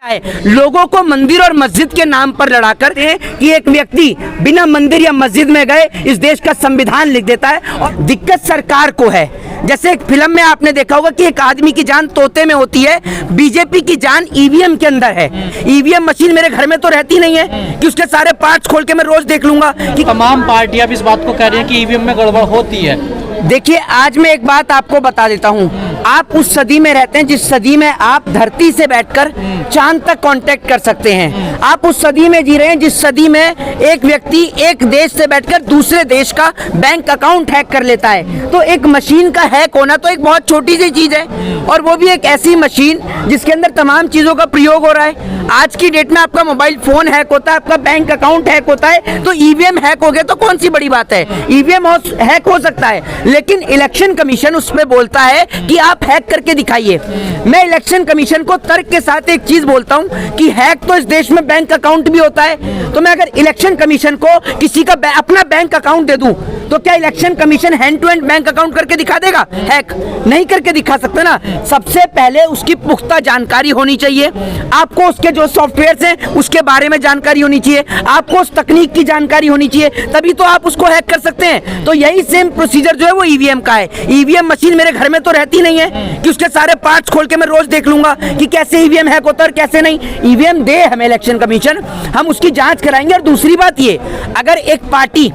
लोगों को मंदिर और मस्जिद के नाम पर लड़ा कर कि एक व्यक्ति बिना मंदिर या मस्जिद में गए इस देश का संविधान लिख देता है। और दिक्कत सरकार को है। जैसे एक फिल्म में आपने देखा होगा कि एक आदमी की जान तोते में होती है, बीजेपी की जान ईवीएम के अंदर है। ईवीएम मशीन मेरे घर में तो रहती नहीं है कि उसके सारे पार्ट्स खोल के मैं रोज देख लूंगा कि तमाम पार्टियां भी इस बात को कह रही हैं कि ईवीएम में गड़बड़ होती है। देखिए, आज मैं एक बात आपको बता देता हूं, आप उस सदी में रहते हैं जिस सदी में आप धरती से बैठकर चांद तक कांटेक्ट कर सकते हैं। आप उस सदी में जी रहे हैं जिस सदी में एक व्यक्ति एक देश से बैठकर दूसरे देश का बैंक अकाउंट हैक कर लेता है। तो एक मशीन का हैक होना तो एक बहुत छोटी सी चीज है, और वो भी एक ऐसी मशीन जिसके अंदर तमाम चीजों का प्रयोग हो रहा है। आज की डेट में आपका मोबाइल फोन हैक होता है, आपका बैंक अकाउंट हैक होता है, तो ईवीएम हैक हो गया तो कौन सी बड़ी बात है। ईवीएम हैक हो सकता है, लेकिन इलेक्शन कमीशन उसमें बोलता है कि आप हैक करके दिखाइए। मैं इलेक्शन कमीशन को तर्क के साथ एक चीज बोलता हूं कि हैक तो इस देश में बैंक अकाउंट भी होता है। तो मैं अगर इलेक्शन कमीशन को किसी का अपना बैंक अकाउंट दे दूं तो क्या election commission hand to hand bank account करके दिखा देगा? हैक नहीं करके दिखा सकते ना। सबसे पहले उसकी पुख्ता जानकारी होनी चाहिए, आपको उसके जो सॉफ्टवेयर हैं उसके बारे में जानकारी होनी चाहिए, आपको उस तकनीक की जानकारी होनी चाहिए, तभी तो आप उसको हैक कर सकते हैं। तो यही सेम प्रोसीजर जो है वो ईवीएम का है। ईवीएम मशीन मेरे घर में तो रहती नहीं है कि उसके सारे पार्ट्स खोल के मैं रोज देख लूंगा कि कैसे ईवीएम हैक होता है और कैसे नहीं। ईवीएम दे हमें इलेक्शन कमीशन, हम उसकी जांच कराएंगे। और दूसरी बात ये, अगर एक पार्टी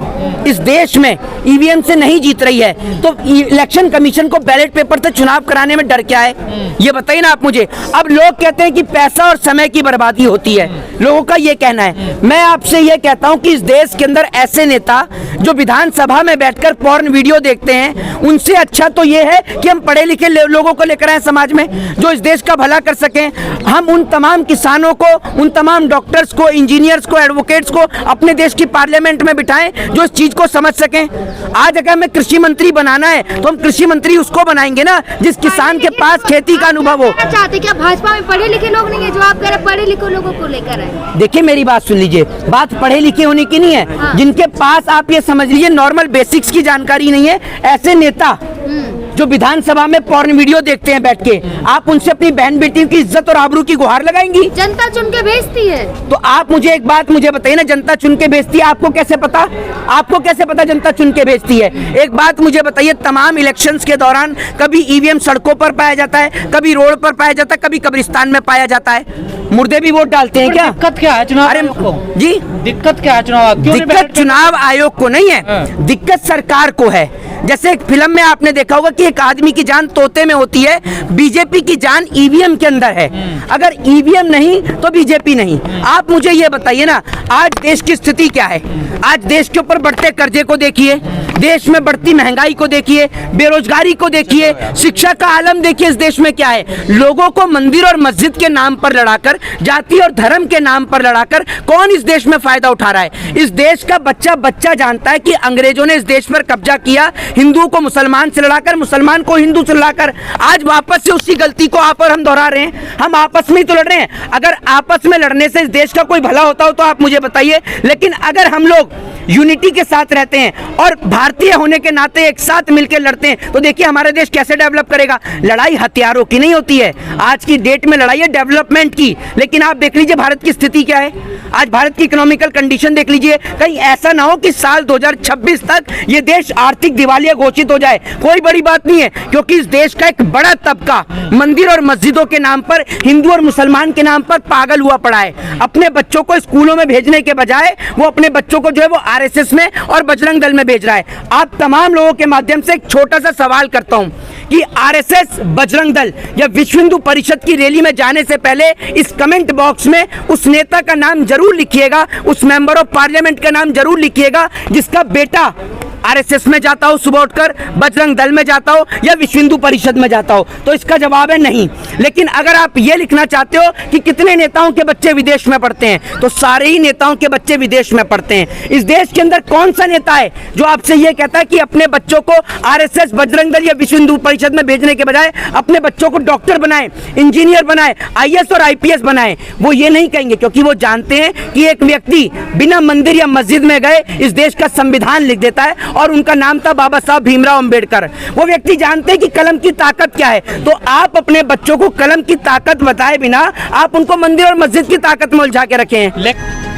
इस देश में ईवीएम से नहीं जीत रही है तो इलेक्शन कमीशन को बैलेट पेपर से चुनाव कराने में डर क्या है, ये बताइए ना आप मुझे। अब लोग कहते हैं कि पैसा और समय की बर्बादी होती है, लोगों का ये कहना है। मैं आपसे ये कहता हूं कि इस देश के अंदर ऐसे नेता जो विधानसभा में बैठकर पॉर्न वीडियो देखते हैं, उनसे अच्छा तो ये है कि हम पढ़े लिखे लोगों को लेकर आए समाज में जो इस देश का भला कर सकें। हम उन तमाम किसानों को, उन तमाम डॉक्टर्स को, इंजीनियर्स को, एडवोकेट्स को अपने देश की पार्लियामेंट में बिठाएं जो इस चीज को समझ सकें। आज अगर हमें कृषि मंत्री बनाना है तो हम कृषि मंत्री उसको बनाएंगे ना जिस किसान के पास खेती का अनुभव हो। चाहते क्या भाजपा में पढ़े लिखे लोग नहीं है? जो आप कह रहे पढ़े लिखे लोगों को लेकर आए। देखिए, मेरी बात सुन लीजिए, बात पढ़े लिखे होने की नहीं है। हाँ। जिनके पास आप ये समझ लीजिए नॉर्मल बेसिक्स की जानकारी नहीं है, ऐसे नेता जो विधानसभा में पॉर्न वीडियो देखते हैं बैठ के, आप उनसे अपनी बहन बेटी की इज्जत और आबरू की गुहार लगाएंगी? जनता चुन के भेजती है। तो आप मुझे एक बात मुझे बताइए ना, जनता चुन के भेजती है, आपको कैसे पता? आपको कैसे पता जनता चुन के भेजती है? एक बात मुझे बताइए, तमाम इलेक्शंस के दौरान कभी ईवीएम सड़कों पर पाया जाता है, कभी रोड पर पाया जाता है, कभी कब्रिस्तान में पाया जाता है। मुर्दे भी वोट डालते हैं क्या? दिक्कत क्या है चुनाव आयोग को? जी, दिक्कत क्या है चुनाव? दिक्कत चुनाव आयोग को नहीं है, दिक्कत सरकार को है। जैसे एक फिल्म में आपने देखा होगा कि एक आदमी की जान तोते में होती है, बीजेपी की जान ईवीएम के अंदर है। अगर ईवीएम नहीं तो बीजेपी नहीं। आप मुझे ये बताइए ना, आज देश की स्थिति क्या है? आज देश के ऊपर बढ़ते कर्जे को देखिए, देश में बढ़ती महंगाई को देखिए, बेरोजगारी को देखिए, शिक्षा का आलम देखिए। इस देश में क्या है? लोगों को मंदिर और मस्जिद के नाम पर लड़ाकर, जाति और धर्म के नाम पर लड़ाकर कौन इस देश में फायदा उठा रहा है? इस देश का बच्चा बच्चा जानता है कि अंग्रेजों ने इस देश पर कब्जा किया, हिंदुओं को मुसलमान से लड़ाकर, मुसलमान को हिंदू से लड़ाकर। आज वापस से उसी गलती को आप और हम दोहरा रहे हैं। हम आपस में ही तो लड़ रहे हैं। अगर आपस में लड़ने से इस देश का कोई भला होता हो तो आप मुझे बताइए, लेकिन अगर हम लोग यूनिटी के साथ रहते हैं और भारतीय होने के नाते एक साथ मिलकर लड़ते हैं तो देखिए हमारा देश कैसे डेवलप करेगा। लड़ाई हथियारों की नहीं होती है, आज की डेट में लड़ाई है डेवलपमेंट की। लेकिन आप देख लीजिए भारत की स्थिति क्या है, आज भारत की इकोनॉमिकल कंडीशन देख लीजिए। कहीं ऐसा ना हो कि साल 2026 तक ये देश आर्थिक दिवालिया घोषित हो जाए। कोई बड़ी बात नहीं है, क्योंकि इस देश का एक बड़ा तबका मंदिर और मस्जिदों के नाम पर, हिंदू और मुसलमान के नाम पर पागल हुआ पड़ा है। अपने बच्चों को स्कूलों में भेजने के बजाय वो अपने बच्चों को जो है वो आरएसएस में और बजरंग दल में भेज रहा है। आप तमाम लोगों के माध्यम से एक छोटा सा सवाल करता हूं कि आरएसएस, बजरंग दल या विश्व हिंदू परिषद की रैली में जाने से पहले इस कमेंट बॉक्स में उस नेता का नाम जरूर लिखिएगा, उस मेंबर ऑफ पार्लियामेंट का नाम जरूर लिखिएगा जिसका बेटा आरएसएस में जाता हो, सुबह उठकर बजरंग दल में जाता हो या विश्व हिंदू परिषद में जाता हो। तो इसका जवाब है नहीं। लेकिन अगर आप ये लिखना चाहते हो कि कितने नेताओं के बच्चे विदेश में पढ़ते हैं, तो सारे ही नेताओं के बच्चे विदेश में पढ़ते हैं। इस देश के अंदर कौन सा नेता है जो आपसे ये कहता है कि अपने बच्चों को आरएसएस, बजरंग दल या विश्व हिंदू परिषद में भेजने के बजाय अपने बच्चों को डॉक्टर बनाए, इंजीनियर बनाए, आईएएस और आईपीएस बनाए? वो ये नहीं कहेंगे, क्योंकि वो जानते हैं कि एक व्यक्ति बिना मंदिर या मस्जिद में गए इस देश का संविधान लिख देता है और उनका नाम था बाबा साहब भीमराव अंबेडकर। वो व्यक्ति जानते हैं कि कलम की ताकत क्या है। तो आप अपने बच्चों को कलम की ताकत बताए बिना आप उनको मंदिर और मस्जिद की ताकत में उलझा के रखे हैं।